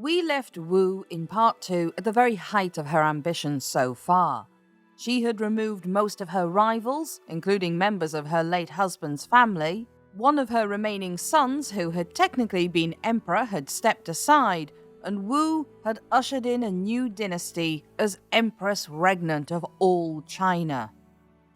We left Wu in part 2 at the very height of her ambitions so far. She had removed most of her rivals, including members of her late husband's family. One of her remaining sons, who had technically been emperor, had stepped aside, and Wu had ushered in a new dynasty as Empress Regnant of all China.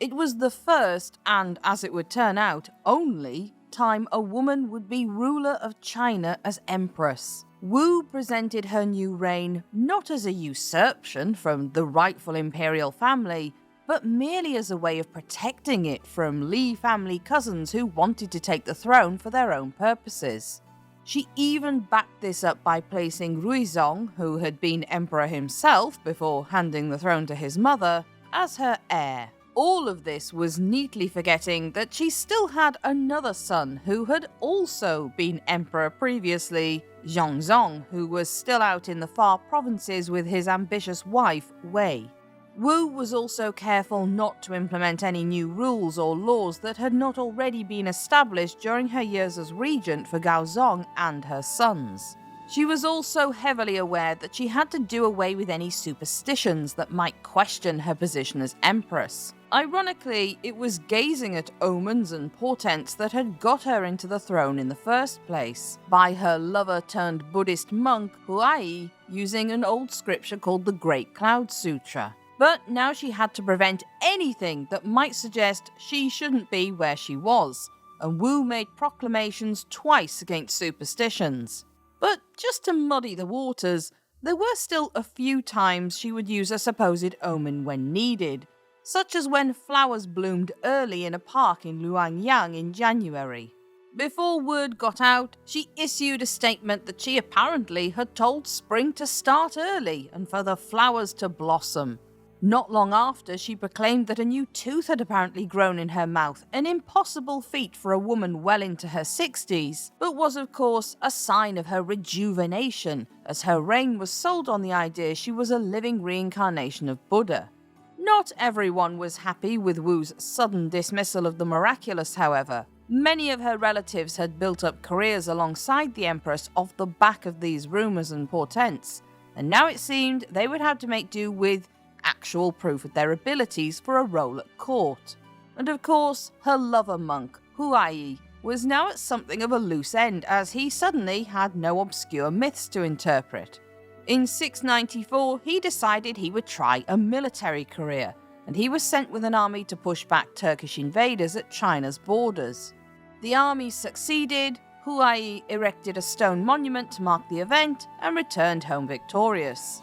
It was the first, and as it would turn out, only, time a woman would be ruler of China as empress. Wu presented her new reign not as a usurpation from the rightful imperial family, but merely as a way of protecting it from Li family cousins who wanted to take the throne for their own purposes. She even backed this up by placing Ruizong, who had been emperor himself before handing the throne to his mother, as her heir. All of this was neatly forgetting that she still had another son who had also been emperor previously, Zhang, who was still out in the far provinces with his ambitious wife, Wei. Wu was also careful not to implement any new rules or laws that had not already been established during her years as regent for Gaozong and her sons. She was also heavily aware that she had to do away with any superstitions that might question her position as empress. Ironically, it was gazing at omens and portents that had got her into the throne in the first place, by her lover-turned-Buddhist monk, Huaiyi, using an old scripture called the Great Cloud Sutra. But now she had to prevent anything that might suggest she shouldn't be where she was, and Wu made proclamations twice against superstitions. But just to muddy the waters, there were still a few times she would use a supposed omen when needed, such as when flowers bloomed early in a park in Luangyang in January. Before word got out, she issued a statement that she apparently had told spring to start early and for the flowers to blossom. Not long after, she proclaimed that a new tooth had apparently grown in her mouth, an impossible feat for a woman well into her 60s, but was of course a sign of her rejuvenation, as her reign was sold on the idea she was a living reincarnation of Buddha. Not everyone was happy with Wu's sudden dismissal of the miraculous, however. Many of her relatives had built up careers alongside the Empress off the back of these rumours and portents, and now it seemed they would have to make do with actual proof of their abilities for a role at court. And of course, her lover monk, Huaiyi, was now at something of a loose end as he suddenly had no obscure myths to interpret. In 694, he decided he would try a military career, and he was sent with an army to push back Turkish invaders at China's borders. The army succeeded, Huaiyi erected a stone monument to mark the event, and returned home victorious.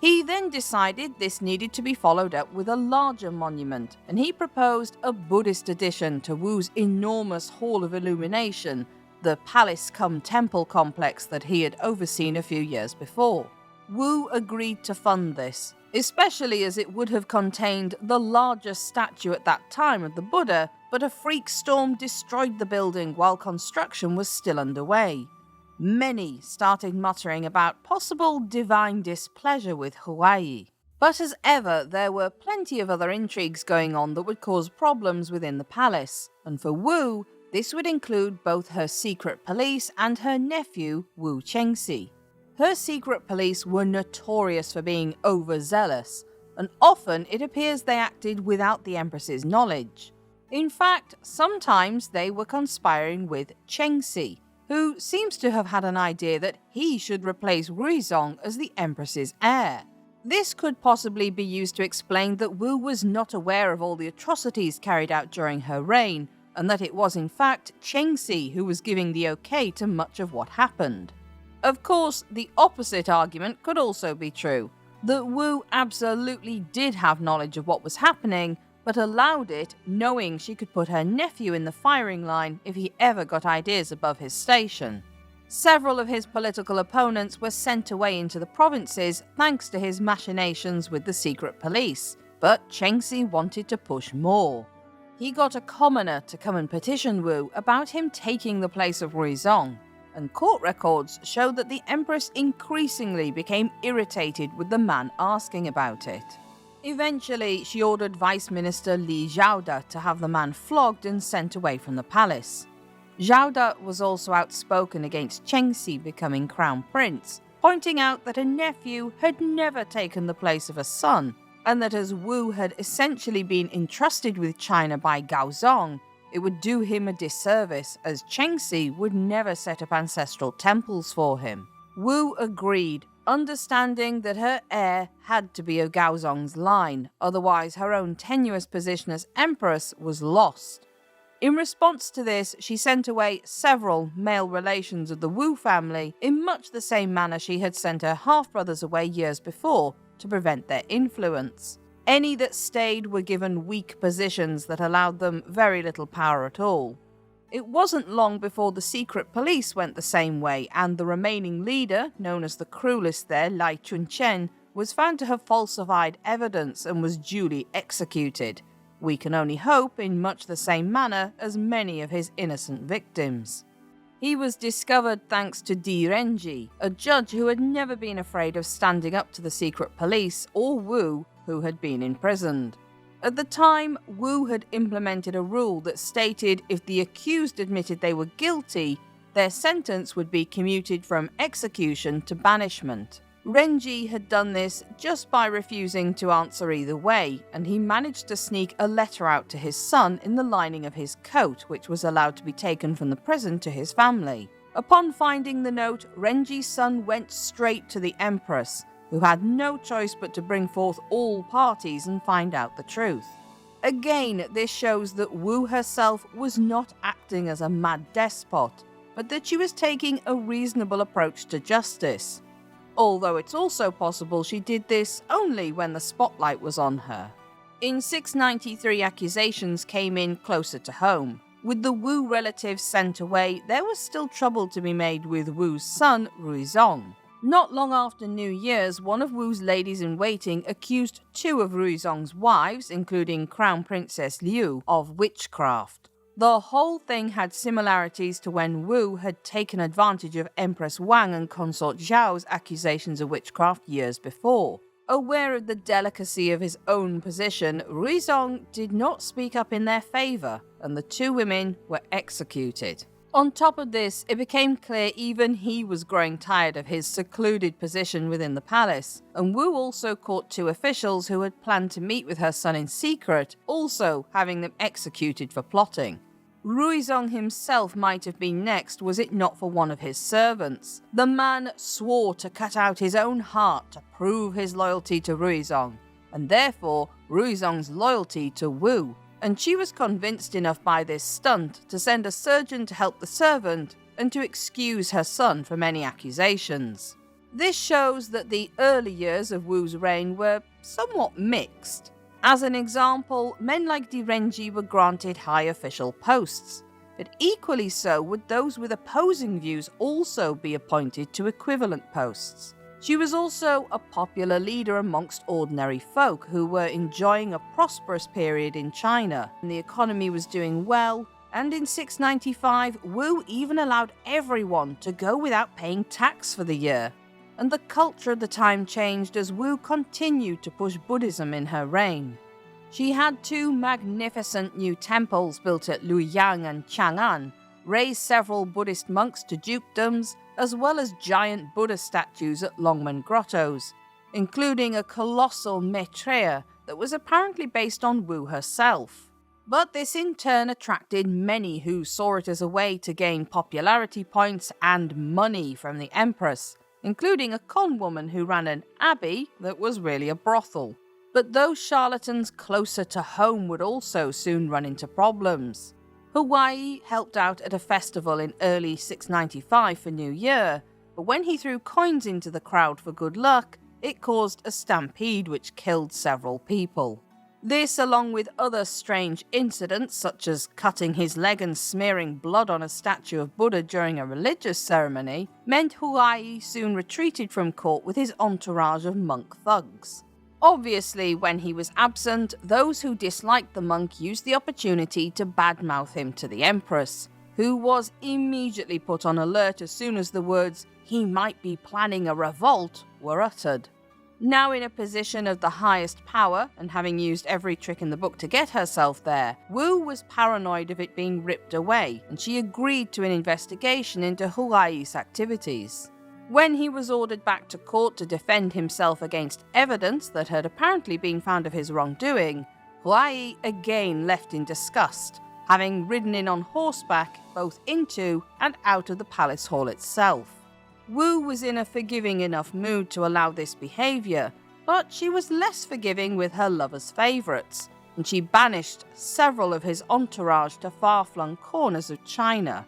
He then decided this needed to be followed up with a larger monument, and he proposed a Buddhist addition to Wu's enormous Hall of Illumination, the palace-cum-temple complex that he had overseen a few years before. Wu agreed to fund this, especially as it would have contained the largest statue at that time of the Buddha, but a freak storm destroyed the building while construction was still underway. Many started muttering about possible divine displeasure with Huaiyi. But as ever, there were plenty of other intrigues going on that would cause problems within the palace, and for Wu, this would include both her secret police and her nephew, Wu Chengxi. Her secret police were notorious for being overzealous, and often it appears they acted without the Empress's knowledge. In fact, sometimes they were conspiring with Chengxi, who seems to have had an idea that he should replace Ruizong as the Empress's heir. This could possibly be used to explain that Wu was not aware of all the atrocities carried out during her reign, and that it was in fact Chengxi who was giving the okay to much of what happened. Of course, the opposite argument could also be true, that Wu absolutely did have knowledge of what was happening, but allowed it, knowing she could put her nephew in the firing line if he ever got ideas above his station. Several of his political opponents were sent away into the provinces thanks to his machinations with the secret police, but Chengxi wanted to push more. He got a commoner to come and petition Wu about him taking the place of Ruizong, and court records show that the Empress increasingly became irritated with the man asking about it. Eventually, she ordered Vice Minister Li Zhaoda to have the man flogged and sent away from the palace. Zhaoda was also outspoken against Chengxi becoming crown prince, pointing out that a nephew had never taken the place of a son, and that as Wu had essentially been entrusted with China by Gaozong, it would do him a disservice, as Chengxi would never set up ancestral temples for him. Wu agreed, understanding that her heir had to be of Gaozong's line, otherwise her own tenuous position as empress was lost. In response to this, she sent away several male relations of the Wu family in much the same manner she had sent her half-brothers away years before to prevent their influence. Any that stayed were given weak positions that allowed them very little power at all. It wasn't long before the secret police went the same way, and the remaining leader, known as the cruelest there, Lai Chunchen, was found to have falsified evidence and was duly executed. We can only hope in much the same manner as many of his innocent victims. He was discovered thanks to Di Renji, a judge who had never been afraid of standing up to the secret police or Wu, who had been imprisoned. At the time, Wu had implemented a rule that stated if the accused admitted they were guilty, their sentence would be commuted from execution to banishment. Renji had done this just by refusing to answer either way, and he managed to sneak a letter out to his son in the lining of his coat, which was allowed to be taken from the prison to his family. Upon finding the note, Renji's son went straight to the Empress, who had no choice but to bring forth all parties and find out the truth. Again, this shows that Wu herself was not acting as a mad despot, but that she was taking a reasonable approach to justice. Although it's also possible she did this only when the spotlight was on her. In 693, accusations came in closer to home. With the Wu relatives sent away, there was still trouble to be made with Wu's son, Ruizong. Not long after New Year's, one of Wu's ladies-in-waiting accused two of Ruizong's wives, including Crown Princess Liu, of witchcraft. The whole thing had similarities to when Wu had taken advantage of Empress Wang and consort Zhao's accusations of witchcraft years before. Aware of the delicacy of his own position, Ruizong did not speak up in their favour, and the two women were executed. On top of this, it became clear even he was growing tired of his secluded position within the palace, and Wu also caught two officials who had planned to meet with her son in secret, also having them executed for plotting. Ruizong himself might have been next, was it not for one of his servants. The man swore to cut out his own heart to prove his loyalty to Ruizong, and therefore Ruizong's loyalty to Wu. And she was convinced enough by this stunt to send a surgeon to help the servant and to excuse her son from any accusations. This shows that the early years of Wu's reign were somewhat mixed. As an example, men like Di Renji were granted high official posts, but equally so would those with opposing views also be appointed to equivalent posts. She was also a popular leader amongst ordinary folk who were enjoying a prosperous period in China, and the economy was doing well, and in 695, Wu even allowed everyone to go without paying tax for the year. And the culture of the time changed as Wu continued to push Buddhism in her reign. She had two magnificent new temples built at Luoyang and Chang'an, raised several Buddhist monks to dukedoms, as well as giant Buddha statues at Longmen Grottos, including a colossal Maitreya that was apparently based on Wu herself. But this in turn attracted many who saw it as a way to gain popularity points and money from the Empress, including a con woman who ran an abbey that was really a brothel. But those charlatans closer to home would also soon run into problems. Huaiyi helped out at a festival in early 695 for New Year, but when he threw coins into the crowd for good luck, it caused a stampede which killed several people. This, along with other strange incidents such as cutting his leg and smearing blood on a statue of Buddha during a religious ceremony, meant Huaiyi soon retreated from court with his entourage of monk thugs. Obviously, when he was absent, those who disliked the monk used the opportunity to badmouth him to the Empress, who was immediately put on alert as soon as the words, "he might be planning a revolt," were uttered. Now in a position of the highest power, and having used every trick in the book to get herself there, Wu was paranoid of it being ripped away, and she agreed to an investigation into Huaiyi's activities. When he was ordered back to court to defend himself against evidence that had apparently been found of his wrongdoing, Huaiyi again left in disgust, having ridden in on horseback both into and out of the palace hall itself. Wu was in a forgiving enough mood to allow this behaviour, but she was less forgiving with her lover's favourites, and she banished several of his entourage to far-flung corners of China.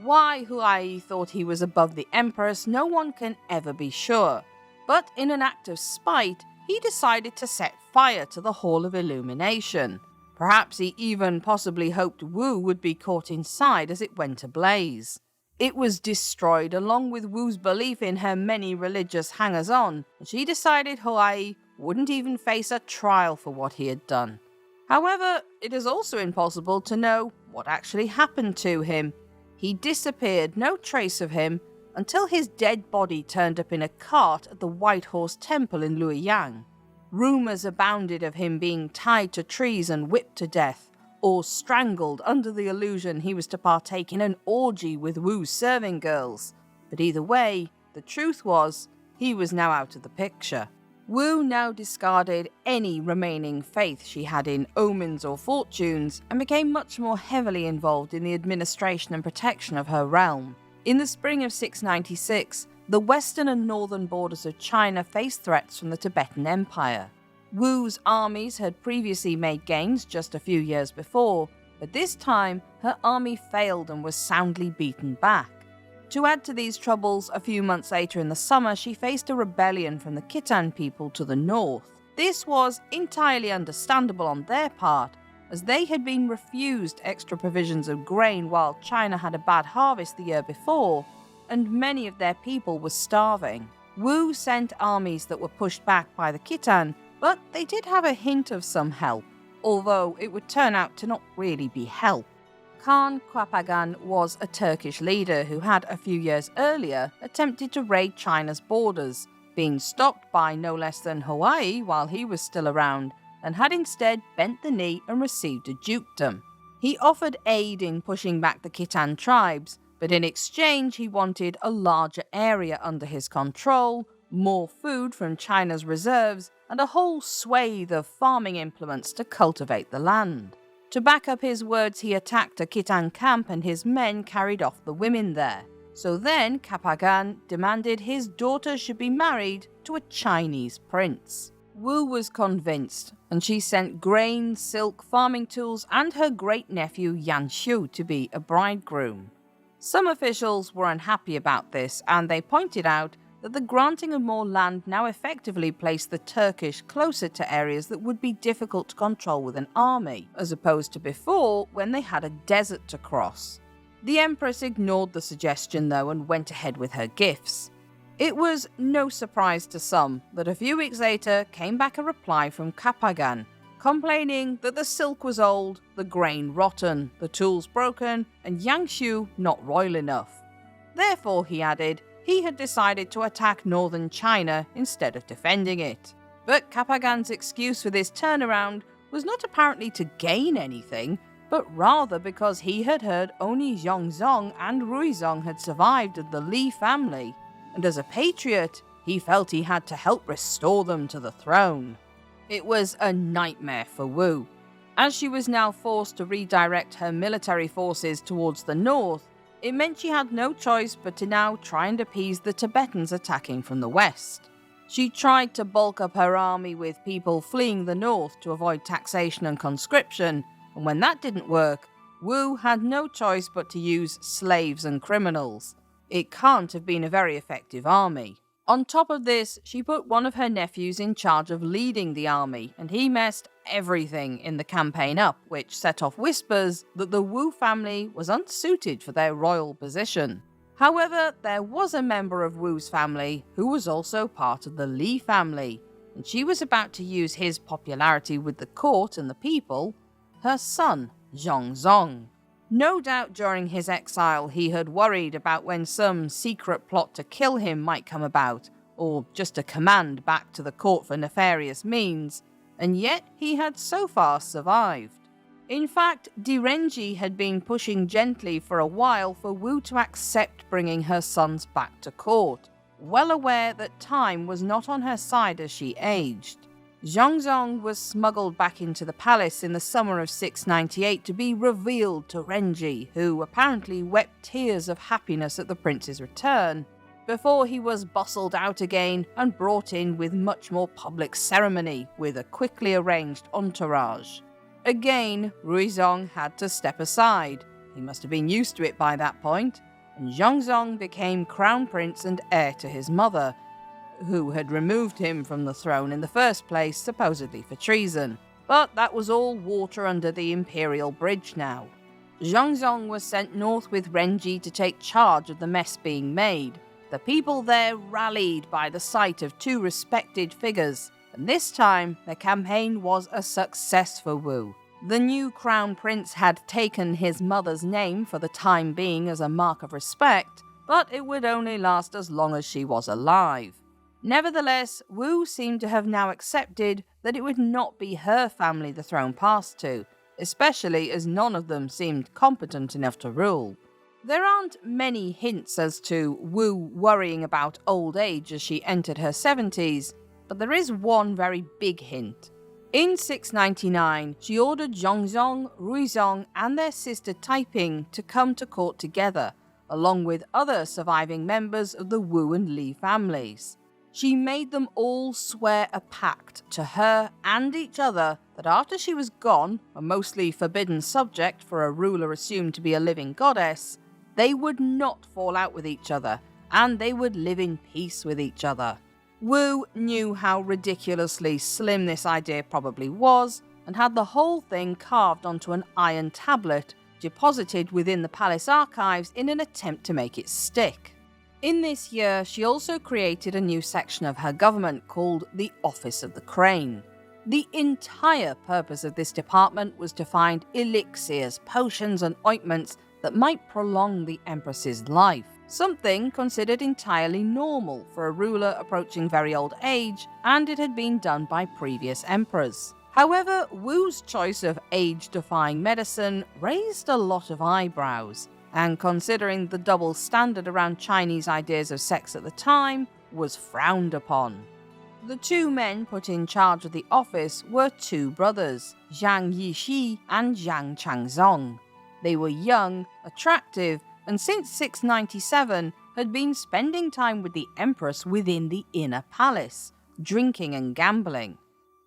Why Huaiyi thought he was above the Empress, no one can ever be sure, but in an act of spite, he decided to set fire to the Hall of Illumination. Perhaps he even possibly hoped Wu would be caught inside as it went ablaze. It was destroyed along with Wu's belief in her many religious hangers-on, and she decided Huaiyi wouldn't even face a trial for what he had done. However, it is also impossible to know what actually happened to him. He disappeared, no trace of him, until his dead body turned up in a cart at the White Horse Temple in Luoyang. Rumours abounded of him being tied to trees and whipped to death, or strangled under the illusion he was to partake in an orgy with Wu's serving girls. But either way, the truth was, he was now out of the picture. Wu now discarded any remaining faith she had in omens or fortunes and became much more heavily involved in the administration and protection of her realm. In the spring of 696, the western and northern borders of China faced threats from the Tibetan Empire. Wu's armies had previously made gains just a few years before, but this time her army failed and was soundly beaten back. To add to these troubles, a few months later in the summer, she faced a rebellion from the Khitan people to the north. This was entirely understandable on their part, as they had been refused extra provisions of grain while China had a bad harvest the year before, and many of their people were starving. Wu sent armies that were pushed back by the Khitan, but they did have a hint of some help, although it would turn out to not really be help. Khan Kwapagan was a Turkish leader who had a few years earlier attempted to raid China's borders, being stopped by no less than Huaiyi while he was still around, and had instead bent the knee and received a dukedom. He offered aid in pushing back the Khitan tribes, but in exchange he wanted a larger area under his control, more food from China's reserves, and a whole swathe of farming implements to cultivate the land. To back up his words, he attacked a Khitan camp and his men carried off the women there. So then Kapagan demanded his daughter should be married to a Chinese prince. Wu was convinced, and she sent grain, silk, farming tools, and her great-nephew Yanxiu to be a bridegroom. Some officials were unhappy about this, and they pointed out that the granting of more land now effectively placed the Turkish closer to areas that would be difficult to control with an army, as opposed to before when they had a desert to cross. The Empress ignored the suggestion though and went ahead with her gifts. It was no surprise to some that a few weeks later came back a reply from Kapagan, complaining that the silk was old, the grain rotten, the tools broken, and Yanxiu not royal enough. Therefore, he added, he had decided to attack northern China instead of defending it. But Kapagan's excuse for this turnaround was not apparently to gain anything, but rather because he had heard only Zhongzong and Ruizong had survived of the Li family, and as a patriot, he felt he had to help restore them to the throne. It was a nightmare for Wu. As she was now forced to redirect her military forces towards the north, it meant she had no choice but to now try and appease the Tibetans attacking from the west. She tried to bulk up her army with people fleeing the north to avoid taxation and conscription, and when that didn't work, Wu had no choice but to use slaves and criminals. It can't have been a very effective army. On top of this, she put one of her nephews in charge of leading the army, and he messed everything in the campaign up, which set off whispers that the Wu family was unsuited for their royal position. However, there was a member of Wu's family who was also part of the Li family, and she was about to use his popularity with the court and the people, her son, Zhongzong. No doubt during his exile he had worried about when some secret plot to kill him might come about, or just a command back to the court for nefarious means, and yet he had so far survived. In fact, Direnji had been pushing gently for a while for Wu to accept bringing her sons back to court, well aware that time was not on her side as she aged. Zhang was smuggled back into the palace in the summer of 698 to be revealed to Renji, who apparently wept tears of happiness at the prince's return, before he was bustled out again and brought in with much more public ceremony with a quickly arranged entourage. Again, Ruizong had to step aside. He must have been used to it by that point, and Zhang became crown prince and heir to his mother, who had removed him from the throne in the first place, supposedly for treason. But that was all water under the imperial bridge now. Zhang was sent north with Renji to take charge of the mess being made. The people there rallied by the sight of two respected figures, and this time the campaign was a success for Wu. The new crown prince had taken his mother's name for the time being as a mark of respect, but it would only last as long as she was alive. Nevertheless, Wu seemed to have now accepted that it would not be her family the throne passed to, especially as none of them seemed competent enough to rule. There aren't many hints as to Wu worrying about old age as she entered her 70s, but there is one very big hint. In 699, she ordered Zhongzong, Ruizong, and their sister Taiping to come to court together, along with other surviving members of the Wu and Li families. She made them all swear a pact to her and each other that after she was gone, a mostly forbidden subject for a ruler assumed to be a living goddess, they would not fall out with each other, and they would live in peace with each other. Wu knew how ridiculously slim this idea probably was, and had the whole thing carved onto an iron tablet, deposited within the palace archives in an attempt to make it stick. In this year, she also created a new section of her government called the Office of the Crane. The entire purpose of this department was to find elixirs, potions, and ointments that might prolong the Empress's life, something considered entirely normal for a ruler approaching very old age, and it had been done by previous emperors. However, Wu's choice of age-defying medicine raised a lot of eyebrows, and considering the double standard around Chinese ideas of sex at the time, was frowned upon. The two men put in charge of the office were two brothers, Zhang Yixi and Zhang Changzong. They were young, attractive, and since 697 had been spending time with the Empress within the inner palace, drinking and gambling.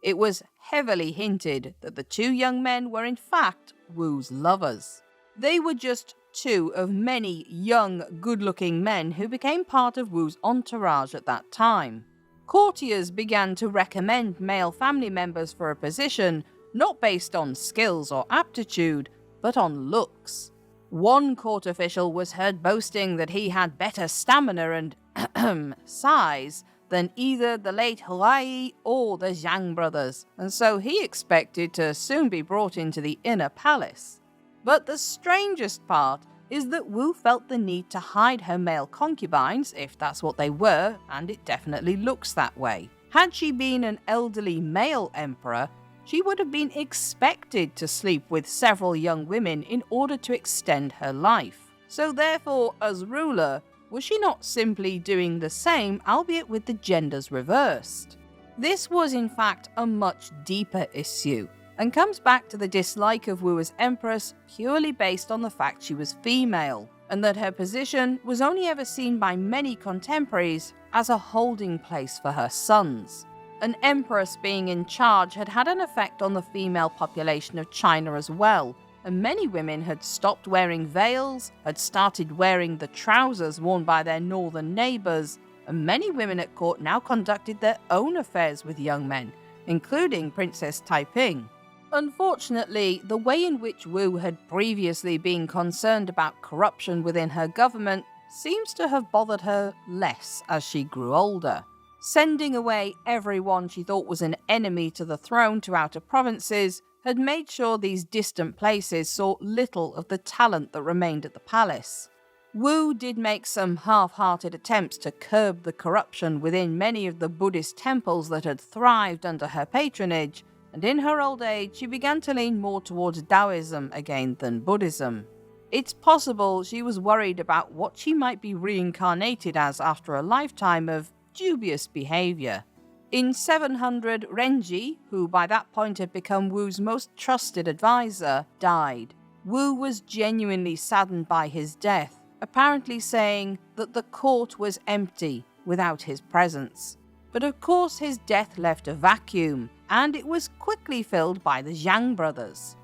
It was heavily hinted that the two young men were in fact Wu's lovers. They were just two of many young, good-looking men who became part of Wu's entourage at that time. Courtiers began to recommend male family members for a position, not based on skills or aptitude, but on looks. One court official was heard boasting that he had better stamina and size than either the late Huaiyi or the Zhang brothers, and so he expected to soon be brought into the inner palace. But the strangest part is that Wu felt the need to hide her male concubines, if that's what they were, and it definitely looks that way. Had she been an elderly male emperor, she would have been expected to sleep with several young women in order to extend her life. So therefore, as ruler, was she not simply doing the same, albeit with the genders reversed? This was in fact a much deeper issue, and comes back to the dislike of Wu as empress purely based on the fact she was female, and that her position was only ever seen by many contemporaries as a holding place for her sons. An empress being in charge had had an effect on the female population of China as well, and many women had stopped wearing veils, had started wearing the trousers worn by their northern neighbours, and many women at court now conducted their own affairs with young men, including Princess Taiping. Unfortunately, the way in which Wu had previously been concerned about corruption within her government seems to have bothered her less as she grew older. Sending away everyone she thought was an enemy to the throne to outer provinces had made sure these distant places saw little of the talent that remained at the palace. Wu did make some half-hearted attempts to curb the corruption within many of the Buddhist temples that had thrived under her patronage, and in her old age she began to lean more towards Taoism again than Buddhism. It's possible she was worried about what she might be reincarnated as after a lifetime of dubious behaviour. In 700, Renji, who by that point had become Wu's most trusted advisor, died. Wu was genuinely saddened by his death, apparently saying that the court was empty without his presence. But of course his death left a vacuum, and it was quickly filled by the Zhang brothers.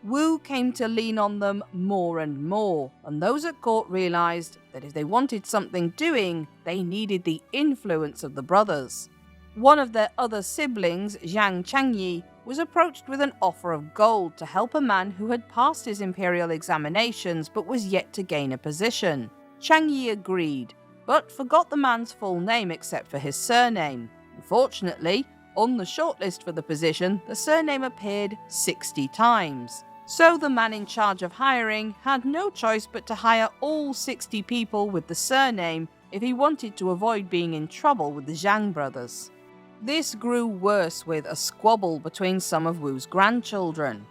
Wu came to lean on them more and more, and those at court realised that if they wanted something doing, they needed the influence of the brothers. One of their other siblings, Zhang Changyi, was approached with an offer of gold to help a man who had passed his imperial examinations but was yet to gain a position. Changyi agreed, but forgot the man's full name except for his surname. Unfortunately, on the shortlist for the position, the surname appeared 60 times. So the man in charge of hiring had no choice but to hire all 60 people with the surname if he wanted to avoid being in trouble with the Zhang brothers. This grew worse with a squabble between some of Wu's grandchildren.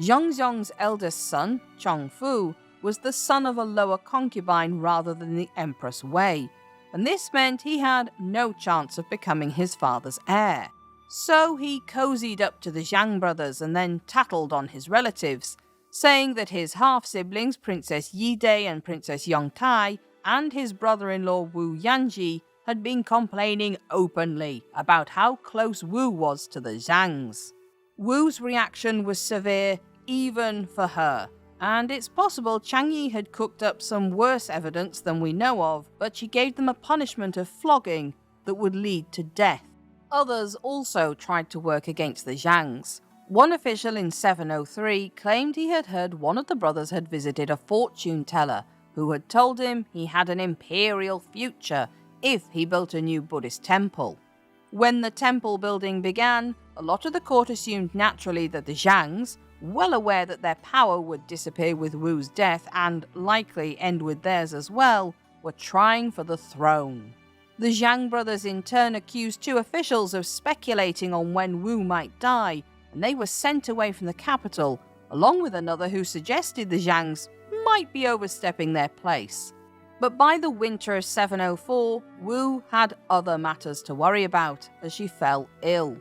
Zhongzong's eldest son, Chongfu, was the son of a lower concubine rather than the Empress Wei, and this meant he had no chance of becoming his father's heir. So he cozied up to the Zhang brothers and then tattled on his relatives, saying that his half-siblings Princess Yide and Princess Yongtai and his brother-in-law Wu Yanji had been complaining openly about how close Wu was to the Zhangs. Wu's reaction was severe even for her, and it's possible Changyi had cooked up some worse evidence than we know of, but she gave them a punishment of flogging that would lead to death. Others also tried to work against the Zhangs. One official in 703 claimed he had heard one of the brothers had visited a fortune teller who had told him he had an imperial future if he built a new Buddhist temple. When the temple building began, a lot of the court assumed naturally that the Zhangs, well aware that their power would disappear with Wu's death and likely end with theirs as well, were trying for the throne. The Zhang brothers in turn accused two officials of speculating on when Wu might die, and they were sent away from the capital, along with another who suggested the Zhangs might be overstepping their place. But by the winter of 704, Wu had other matters to worry about, as she fell ill.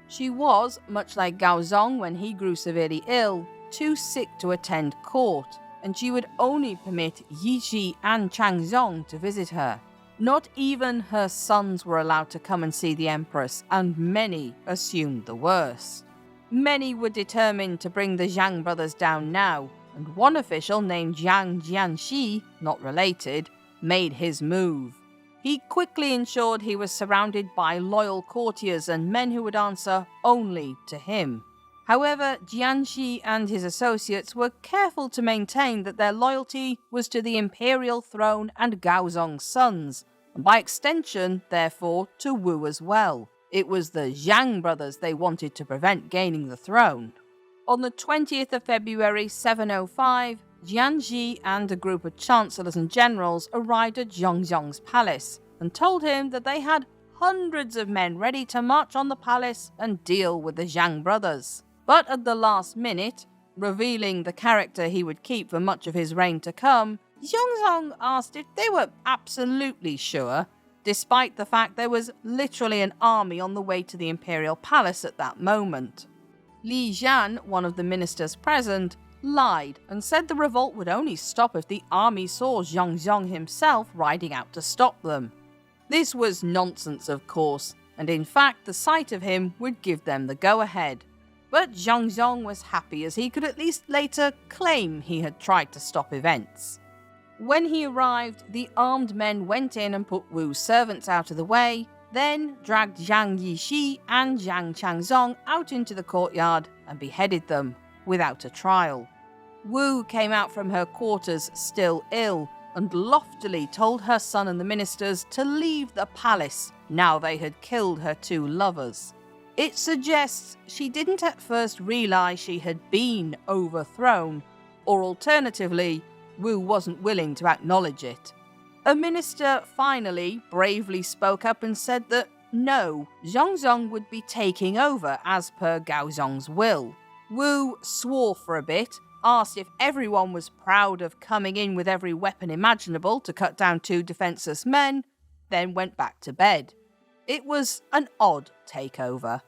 She was, much like Gaozong when he grew severely ill, too sick to attend court, and she would only permit Yixi and Changzong to visit her. Not even her sons were allowed to come and see the Empress, and many assumed the worst. Many were determined to bring the Zhang brothers down now, and one official named Zhang Jianxi, not related, made his move. He quickly ensured he was surrounded by loyal courtiers and men who would answer only to him. However, Jianxi and his associates were careful to maintain that their loyalty was to the imperial throne and Gaozong's sons, and by extension, therefore, to Wu as well. It was the Zhang brothers they wanted to prevent gaining the throne. On the 20th of February 705, Jianxi and a group of chancellors and generals arrived at Zhongzong's palace and told him that they had hundreds of men ready to march on the palace and deal with the Zhang brothers. But at the last minute, revealing the character he would keep for much of his reign to come, Zhongzong asked if they were absolutely sure, despite the fact there was literally an army on the way to the imperial palace at that moment. Li Zhan, one of the ministers present, lied and said the revolt would only stop if the army saw Zhongzong himself riding out to stop them. This was nonsense, of course, and in fact the sight of him would give them the go-ahead. But Zhongzong was happy as he could at least later claim he had tried to stop events. When he arrived, the armed men went in and put Wu's servants out of the way, then dragged Zhang Yixi and Zhang Changzong out into the courtyard and beheaded them, without a trial. Wu came out from her quarters still ill, and loftily told her son and the ministers to leave the palace now they had killed her two lovers. It suggests she didn't at first realise she had been overthrown, or alternatively, Wu wasn't willing to acknowledge it. A minister finally bravely spoke up and said that no, Zhongzong would be taking over as per Gaozong's will. Wu swore for a bit, asked if everyone was proud of coming in with every weapon imaginable to cut down 2 defenseless men, then went back to bed. It was an odd takeover.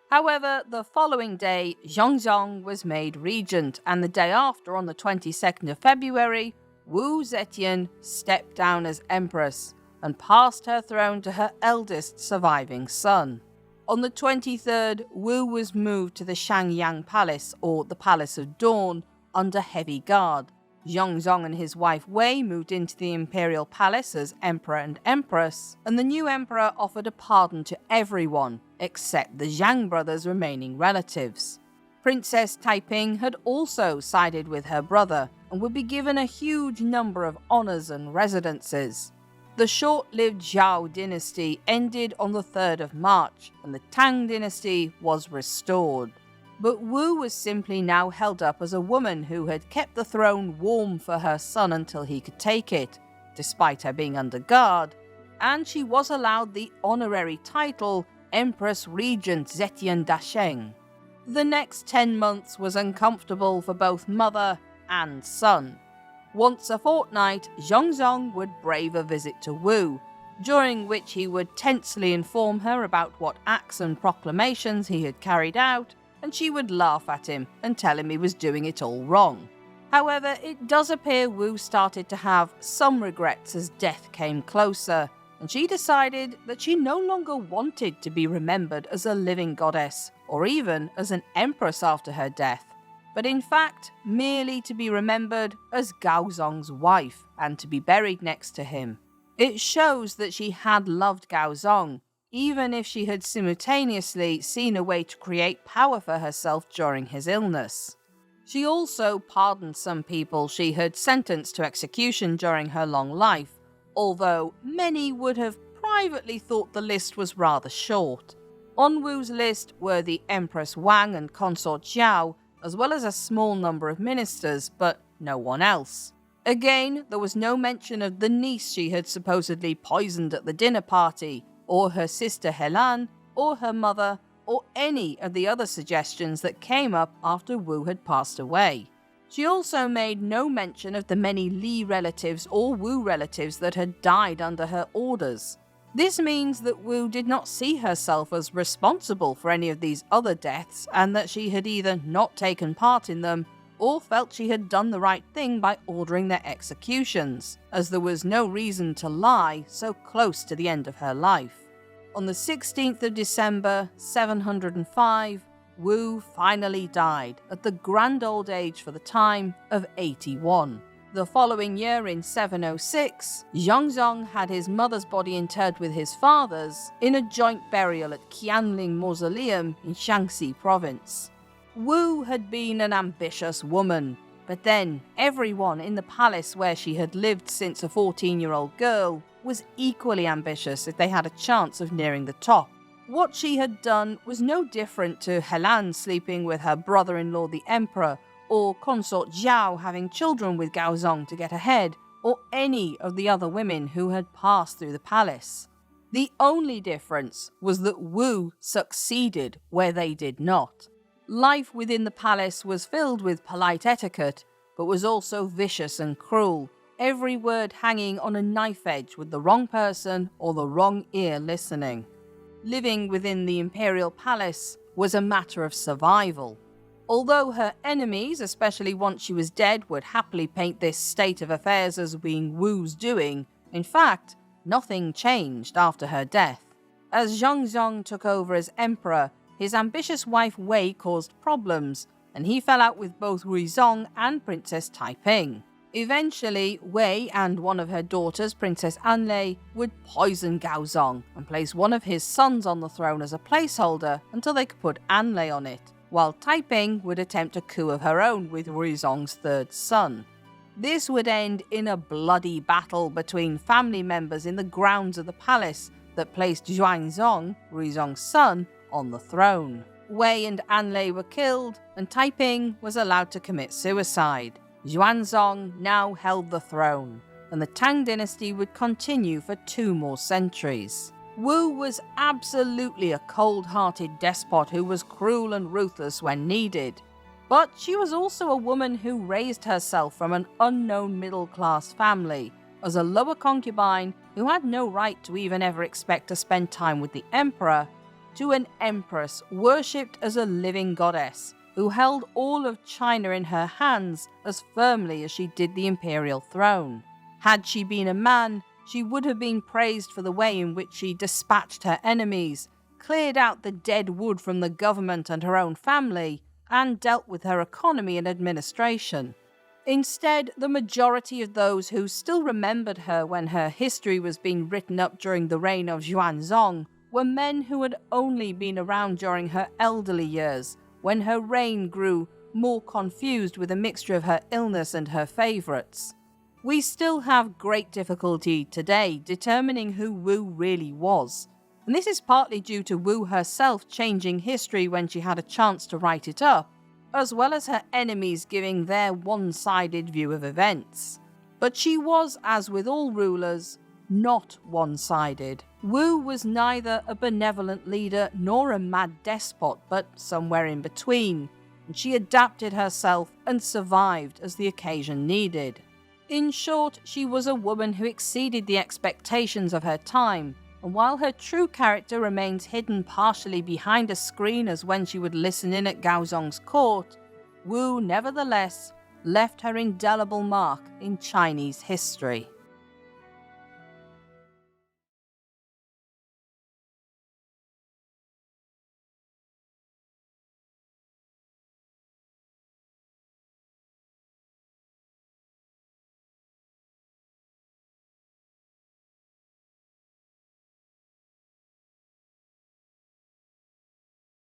However, the following day, Zhang was made regent, and the day after, on the 22nd of February, Wu Zetian stepped down as empress and passed her throne to her eldest surviving son. On the 23rd, Wu was moved to the Shangyang Palace, or the Palace of Dawn, under heavy guard. Zhang and his wife Wei moved into the imperial palace as emperor and empress, and the new emperor offered a pardon to everyone except the Zhang brothers' remaining relatives. Princess Taiping had also sided with her brother and would be given a huge number of honours and residences. The short-lived Zhao dynasty ended on the 3rd of March, and the Tang dynasty was restored. But Wu was simply now held up as a woman who had kept the throne warm for her son until he could take it, despite her being under guard, and she was allowed the honorary title Empress Regnant Zetian Dasheng. The next 10 months was uncomfortable for both mother and son. Once a fortnight, Zhang would brave a visit to Wu, during which he would tensely inform her about what acts and proclamations he had carried out, and she would laugh at him and tell him he was doing it all wrong. However, it does appear Wu started to have some regrets as death came closer, and she decided that she no longer wanted to be remembered as a living goddess, or even as an empress after her death, but in fact merely to be remembered as Gaozong's wife and to be buried next to him. It shows that she had loved Gaozong, even if she had simultaneously seen a way to create power for herself during his illness. She also pardoned some people she had sentenced to execution during her long life, although many would have privately thought the list was rather short. On Wu's list were the Empress Wang and Consort Xiao, as well as a small number of ministers, but no one else. Again, there was no mention of the niece she had supposedly poisoned at the dinner party, or her sister Helan, or her mother, or any of the other suggestions that came up after Wu had passed away. She also made no mention of the many Li relatives or Wu relatives that had died under her orders. This means that Wu did not see herself as responsible for any of these other deaths, and that she had either not taken part in them, or felt she had done the right thing by ordering their executions, as there was no reason to lie so close to the end of her life. On the 16th of December, 705, Wu finally died at the grand old age for the time of 81. The following year, in 706, Zhang had his mother's body interred with his father's in a joint burial at Qianling Mausoleum in Shaanxi province. Wu had been an ambitious woman, but then everyone in the palace where she had lived since a 14-year-old girl was equally ambitious if they had a chance of nearing the top. What she had done was no different to Helan sleeping with her brother-in-law the emperor, or Consort Zhao having children with Gaozong to get ahead, or any of the other women who had passed through the palace. The only difference was that Wu succeeded where they did not. Life within the palace was filled with polite etiquette, but was also vicious and cruel, every word hanging on a knife edge with the wrong person or the wrong ear listening. Living within the imperial palace was a matter of survival. Although her enemies, especially once she was dead, would happily paint this state of affairs as being Wu's doing, in fact, nothing changed after her death. As Zhang took over as emperor, his ambitious wife Wei caused problems, and he fell out with both Ruizong and Princess Taiping. Eventually, Wei and one of her daughters, Princess Anlei, would poison Gaozong and place one of his sons on the throne as a placeholder until they could put Anlei on it, while Taiping would attempt a coup of her own with Ruizong's third son. This would end in a bloody battle between family members in the grounds of the palace that placed Xuanzong, Ruizong's son, on the throne. Wei and Anlei were killed, and Taiping was allowed to commit suicide. Xuanzong now held the throne, and the Tang dynasty would continue for 2 more centuries. Wu was absolutely a cold-hearted despot who was cruel and ruthless when needed. But she was also a woman who raised herself from an unknown middle-class family as a lower concubine who had no right to even ever expect to spend time with the emperor, to an empress worshipped as a living goddess who held all of China in her hands as firmly as she did the imperial throne. Had she been a man, she would have been praised for the way in which she dispatched her enemies, cleared out the dead wood from the government and her own family, and dealt with her economy and administration. Instead, the majority of those who still remembered her when her history was being written up during the reign of Zhang were men who had only been around during her elderly years, when her reign grew more confused with a mixture of her illness and her favourites. We still have great difficulty today determining who Wu really was, and this is partly due to Wu herself changing history when she had a chance to write it up, as well as her enemies giving their one-sided view of events. But she was, as with all rulers, not one-sided. Wu was neither a benevolent leader nor a mad despot, but somewhere in between, and she adapted herself and survived as the occasion needed. In short, she was a woman who exceeded the expectations of her time, and while her true character remains hidden partially behind a screen as when she would listen in at Gaozong's court, Wu nevertheless left her indelible mark in Chinese history.